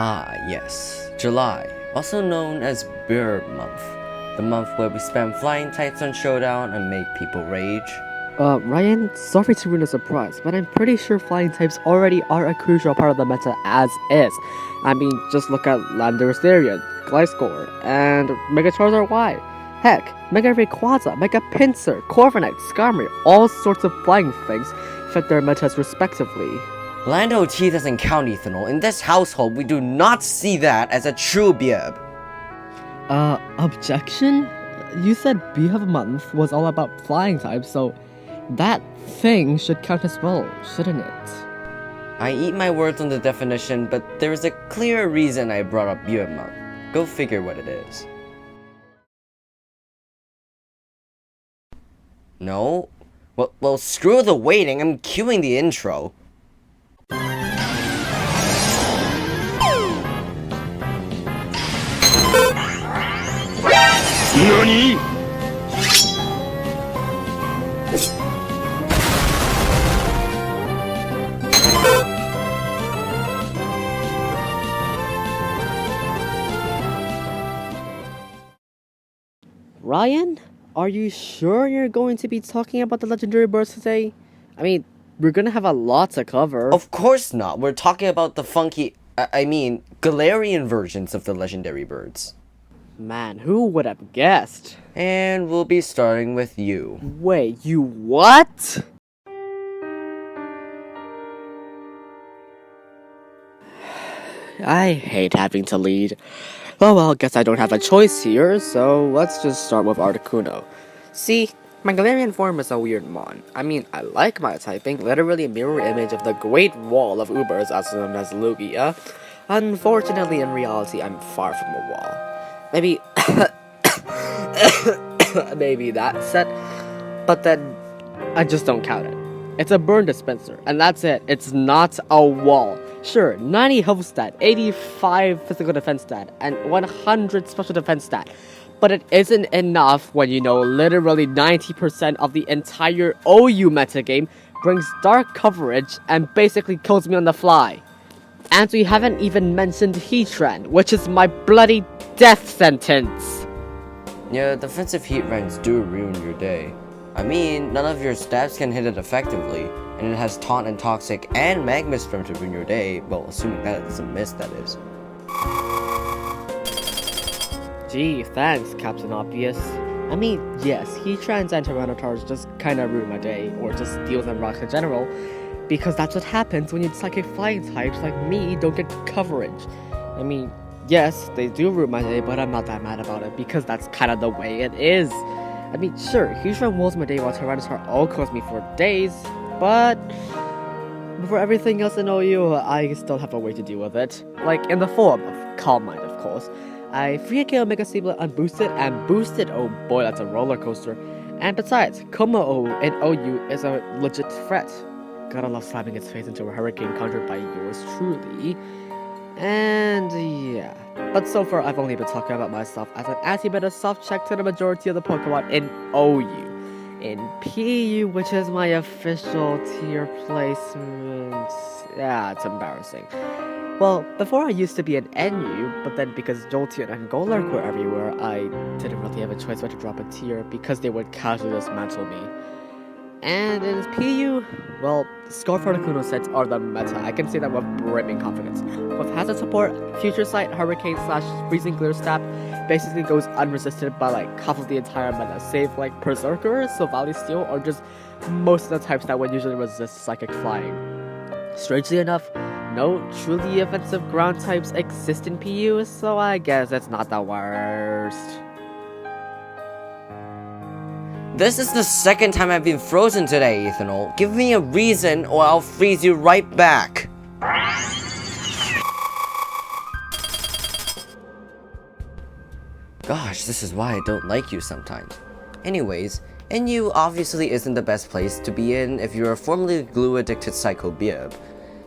Ah, yes. July, also known as Biurb month. The month where we spam flying types on Showdown and make people rage. Ryan, sorry to ruin a surprise, but I'm pretty sure flying types already are a crucial part of the meta as is. I mean, just look at Landorus Therian, Gliscor, and Mega Charizard Y. Heck, Mega Rayquaza, Mega Pinsir, Corviknight, Skarmory, all sorts of flying things fit their metas respectively. Lando T doesn't count, Ethanol. In this household, we do not see that as a true Biurb. Objection? You said Biurb month was all about flying types, so that thing should count as well, shouldn't it? I eat my words on the definition, but there is a clear reason I brought up Biurb month. Go figure what it is. No? Well, screw the waiting, I'm cueing the intro. NANI?! Ryan? Are you sure you're going to be talking about the legendary birds today? I mean, we're gonna have a lot to cover. Of course not, we're talking about the funky, Galarian versions of the legendary birds. Man, who would have guessed? And we'll be starting with you. Wait, you what? I hate having to lead. Oh well, guess I don't have a choice here, so let's just start with Articuno. See, my Galarian form is a weird mon. I mean, I like my typing, literally a mirror image of the Great Wall of Ubers, also known as Lugia. Unfortunately, in reality, I'm far from a wall. Maybe... maybe that's it. But then, I just don't count it. It's a burn dispenser, and that's it. It's not a wall. Sure, 90 health stat, 85 physical defense stat, and 100 special defense stat. But it isn't enough when you know literally 90% of the entire OU metagame brings dark coverage and basically kills me on the fly. And we haven't even mentioned Heatran, which is my bloody death sentence. Yeah, defensive Heatrans do ruin your day. I mean, none of your stabs can hit it effectively, and it has Taunt and Toxic and Magma Storm to ruin your day, well, assuming that it's a miss, that is. Gee, thanks, Captain Obvious. I mean, yes, Heatrans and Tyrannosaurs just kinda ruin my day, or just deals and rocks in general, because that's what happens when you psychic flying types like me don't get coverage. I mean, yes, they do ruin my day, but I'm not that mad about it, because that's kinda the way it is. I mean, sure, Heatran rules my day while Tyrannosaur all kills me for days, but for everything else in OU, I still have a way to deal with it. Like, in the form of Calm Mind, of course. I free KO Mega Sableye unboosted and boosted, oh boy, that's a roller coaster. And besides, Como in OU is a legit threat. Gotta love slapping its face into a hurricane conjured by yours truly. And yeah. But so far, I've only been talking about myself as an anti-meta soft check to the majority of the Pokemon in OU. In PU, which is my official tier placement. Yeah, it's embarrassing. Well, before I used to be an NU, but then because Jolteon and Golurk were everywhere, I didn't really have a choice but to drop a tier because they would casually dismantle me. And in PU, well, Scarf Articuno sets are the meta. I can say that with brimming confidence. With hazard support, Future Sight, Hurricane / Freezing Clear Stab basically goes unresisted by like half of the entire meta, save like Berserker, Silvally Steel, or just most of the types that would usually resist Psychic Flying. Strangely enough, no truly offensive ground types exist in PU, so I guess it's not the worst. This is the second time I've been frozen today, Ethanol. Give me a reason or I'll freeze you right back. Gosh, this is why I don't like you sometimes. Anyways, NU obviously isn't the best place to be in if you're a formerly glue-addicted Psycho Biurb.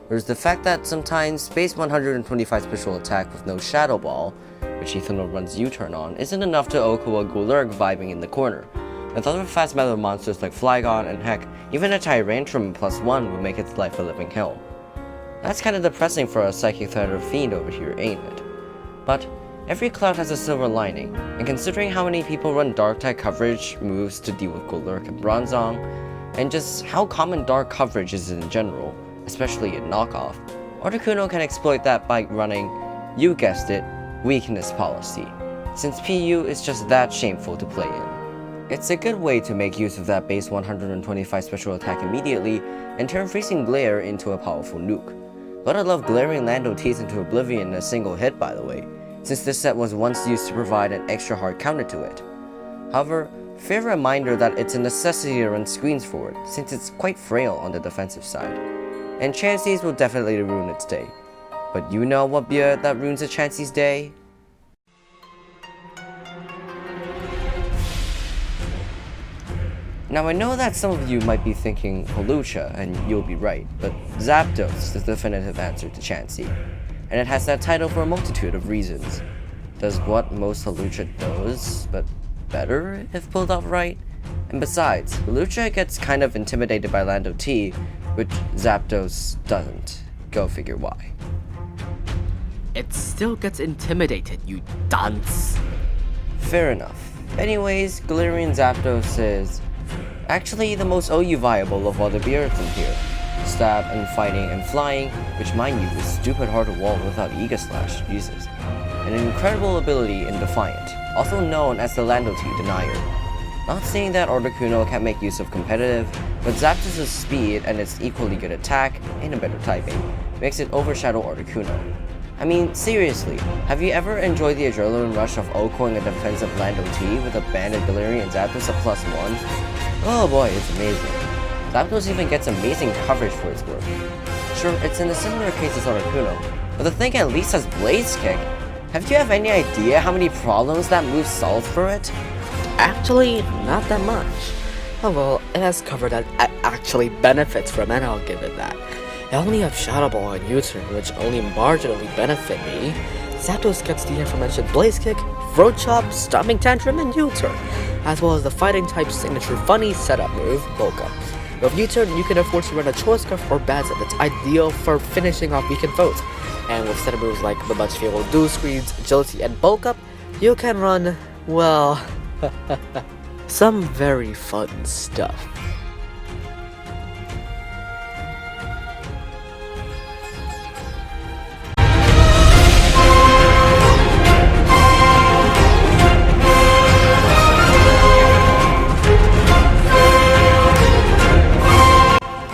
There's the fact that sometimes Space 125 special attack with no Shadow Ball, which Ethanol runs U-turn on, isn't enough to Oko a Golurk vibing in the corner. With other fast metal monsters like Flygon and heck, even a Tyrantrum +1 would make its life a living hell. That's kinda depressing for a Psychic Thunder Fiend over here, ain't it? But every cloud has a silver lining, and considering how many people run Dark-type coverage moves to deal with Golurk and Bronzong, and just how common Dark coverage is in general, especially in knockoff, Articuno can exploit that by running, you guessed it, Weakness Policy, since PU is just that shameful to play in. It's a good way to make use of that base 125 special attack immediately and turn Freezing Glare into a powerful nuke. But I love glaring Lando T's into oblivion in a single hit, by the way, since this set was once used to provide an extra hard counter to it. However, fair reminder that it's a necessity to run screens forward, since it's quite frail on the defensive side. And Chansey's will definitely ruin its day. But you know what beer that ruins a Chansey's day? Now I know that some of you might be thinking Hawlucha, and you'll be right, but Zapdos is the definitive answer to Chansey, and it has that title for a multitude of reasons. Does what most Hawlucha does, but better if pulled off right? And besides, Hawlucha gets kind of intimidated by Lando T, which Zapdos doesn't. Go figure why. It still gets intimidated, you dunce. Fair enough. Anyways, Galarian Zapdos is actually the most OU viable of all the Biurbs in here. Stab and fighting and flying, which mind you is stupid hard to wall without Ega Slash, Jesus. And an incredible ability in Defiant, also known as the Lando T Denier. Not saying that Articuno can't make use of competitive, but Zapdos' speed and its equally good attack, and a better typing, makes it overshadow Articuno. I mean, seriously, have you ever enjoyed the adrenaline rush of O-coing a defensive Lando T with a banded Galarian Zapdos at +1? Oh boy, it's amazing. Zapdos even gets amazing coverage for its work. Sure, it's in a similar case as Articuno, but the thing at least has Blaze Kick. Have you any idea how many problems that move solves for it? Actually, not that much. Oh well, it has cover that actually benefits from it, I'll give it that. I only have Shadow Ball and U-turn, which only marginally benefit me. Zapdos gets the aforementioned Blaze Kick, Throat Chop, Stomping Tantrum, and U-turn, as well as the Fighting type signature funny setup move, Bulk Up. With U-turn, you can afford to run a Choice Scarf or Bad Set that's ideal for finishing off weakened foes. And with setup moves like the much favorable Dual Screens, Agility, and Bulk Up, you can run, well, some very fun stuff.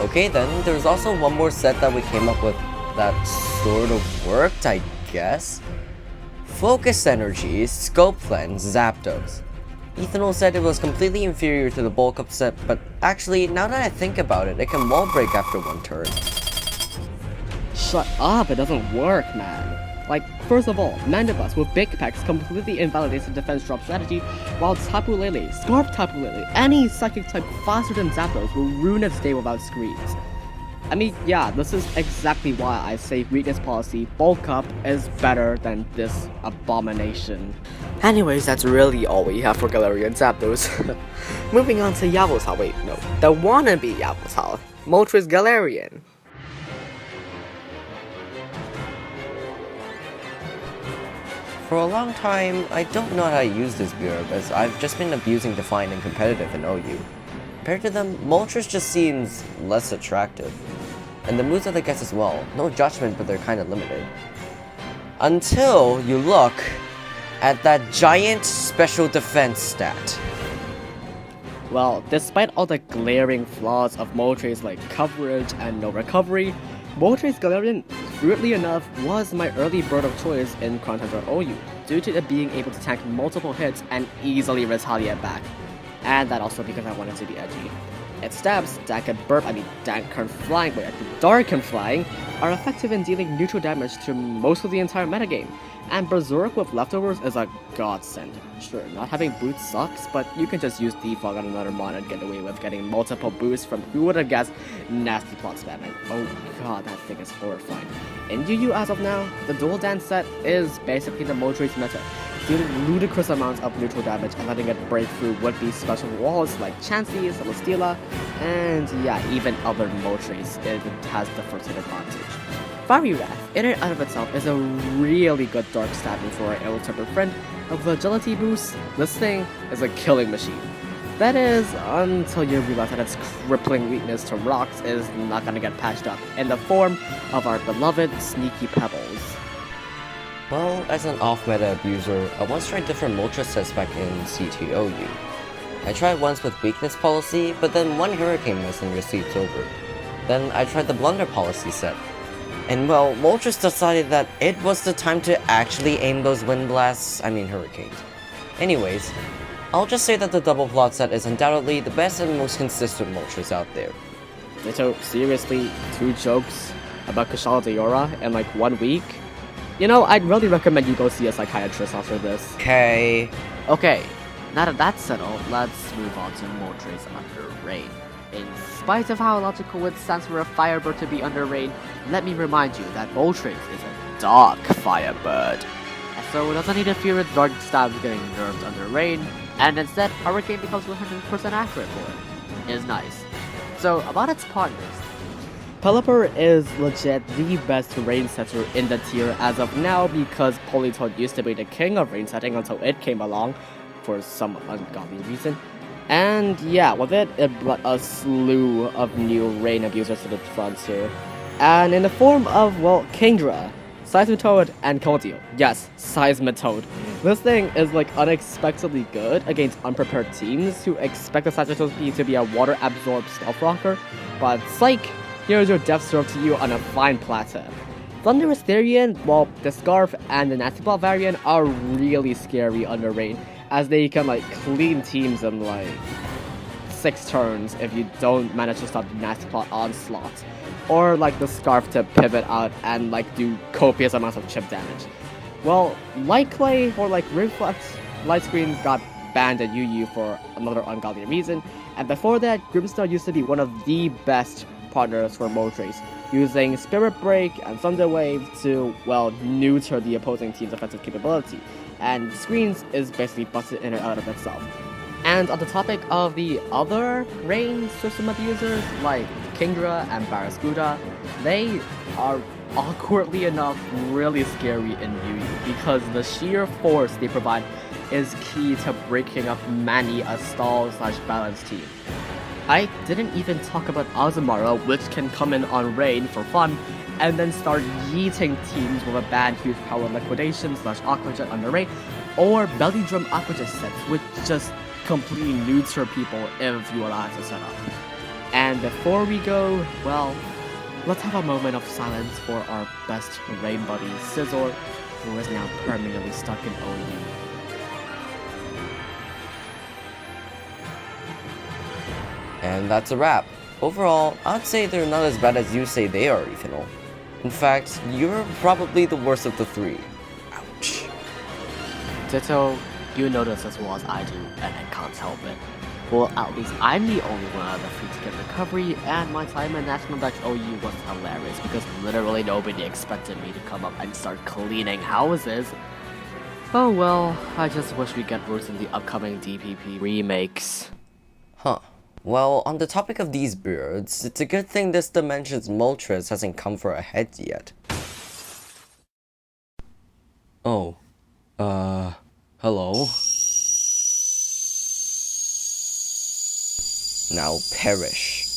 Okay then, there's also one more set that we came up with that sort of worked, I guess. Focus Energy, Scope Lens, Zapdos. Ethanol said it was completely inferior to the Bulk Up set, but actually, now that I think about it, it can wall break after one turn. Shut up, it doesn't work, man. Like, first of all, Mandibus with Big Packs completely invalidates the defense drop strategy, while Tapu Lele, Scarf Tapu Lele, any psychic type faster than Zapdos will ruin its day without screens. I mean, yeah, this is exactly why I say Weakness Policy Bulk Up is better than this abomination. Anyways, that's really all we have for Galarian Zapdos. Moving on to Yveltal, wait, no, the wannabe Yveltal, Moltres Galarian. For a long time, I don't know how to use this Biurb, as I've just been abusing Defiant and competitive in OU. Compared to them, Moltres just seems less attractive. And the moves that it gets as well, no judgment, but they're kinda limited. Until you look at that giant special defense stat. Well, despite all the glaring flaws of Moltres like coverage and no recovery, Moltres Galarian, weirdly enough, was my early bird of choice in Crown Tundra OU, due to it being able to tank multiple hits and easily retaliate back. And that also because I wanted to be edgy. Its stabs, Dark and Flying, are effective in dealing neutral damage to most of the entire metagame, and Berserk with leftovers is a godsend. Sure, not having boots sucks, but you can just use Defog on another mon and get away with getting multiple boosts from who would have guessed nasty plot spamming. Oh god, that thing is horrifying. In UU as of now, the dual dance set is basically the Moltres meta, dealing ludicrous amounts of neutral damage and letting it break through would-be special walls like Chansey, Celesteela, and yeah, even other Moltres if it has the first hit advantage. Fiery Wrath, in and of itself, is a really good dark stabbing for an ill-tempered friend. With agility boost, this thing is a killing machine. That is, until you realize that its crippling weakness to rocks is not gonna get patched up in the form of our beloved Sneaky Pebbles. Well, as an off-meta abuser, I once tried different Moltres sets back in CTOU. I tried once with Weakness Policy, but then one Hurricane missed and your seat's over. Then I tried the Blunder Policy set. And well, Moltres decided that it was the time to actually aim those hurricanes. Anyways, I'll just say that the double plot set is undoubtedly the best and most consistent Moltres out there. Ditto, seriously, 2 jokes about Kushala Daora in like 1 week? You know, I'd really recommend you go see a psychiatrist after this. Okay, now that that's settled, let's move on to Moltres under Rain. In spite of how illogical it sounds for a Firebird to be under Rain, let me remind you that Moltres is a Dark Firebird. So it doesn't need to fear its Dark stabs getting nerfed under Rain, and instead, Hurricane becomes 100% accurate for it. It's nice. So, about its partners. Pelipper is legit the best rain setter in the tier as of now because Polytoad used to be the king of rain setting until it came along for some ungodly reason. And yeah, with it brought a slew of new rain abusers to the frontier. And in the form of, well, Kingdra, Seismitoad, and Keldeo. Yes, Seismitoad. This thing is like unexpectedly good against unprepared teams who expect the Seismitoad to be a water-absorbed stealth rocker, but psych, here's your death serve to you on a fine platter. Thunderous Therian, well, the Scarf and the Nasty Plot variant are really scary under rain, as they can like clean teams in like 6 turns if you don't manage to stop the Nasty Plot onslaught. Or like the Scarf to pivot out and like do copious amounts of chip damage. Well, Light Clay or like Reflex Light Screen got banned at UU for another ungodly reason, and before that, Grimstar used to be one of the best partners for Moltres, using Spirit Break and Thunder Wave to, well, neuter the opposing team's offensive capability, and Screens is basically busted in and out of itself. And on the topic of the other rain system abusers, like Kingdra and Barraskewda, they are awkwardly enough really scary in UU because the sheer force they provide is key to breaking up many a stall/balance team. I didn't even talk about Azumarill, which can come in on rain for fun and then start yeeting teams with a bad huge power liquidation/Aqua Jet under rain, or Belly Drum Aqua Jet sets, which just completely neuter people if you allow it to set up. And before we go, well, let's have a moment of silence for our best rain buddy, Scizor, who is now permanently stuck in OU. and that's a wrap. Overall, I'd say they're not as bad as you say they are, Ethanol. In fact, you're probably the worst of the 3. Ouch. Ditto, you know this as well as I do, and I can't help it. Well, at least I'm the only one out of the 3 to get recovery, and my time in National Dutch OU was hilarious because literally nobody expected me to come up and start cleaning houses. Oh well, I just wish we get worse in the upcoming DPP remakes. Huh. Well, on the topic of these birds, it's a good thing this dimension's Moltres hasn't come for a head yet. Oh. Hello? Now perish.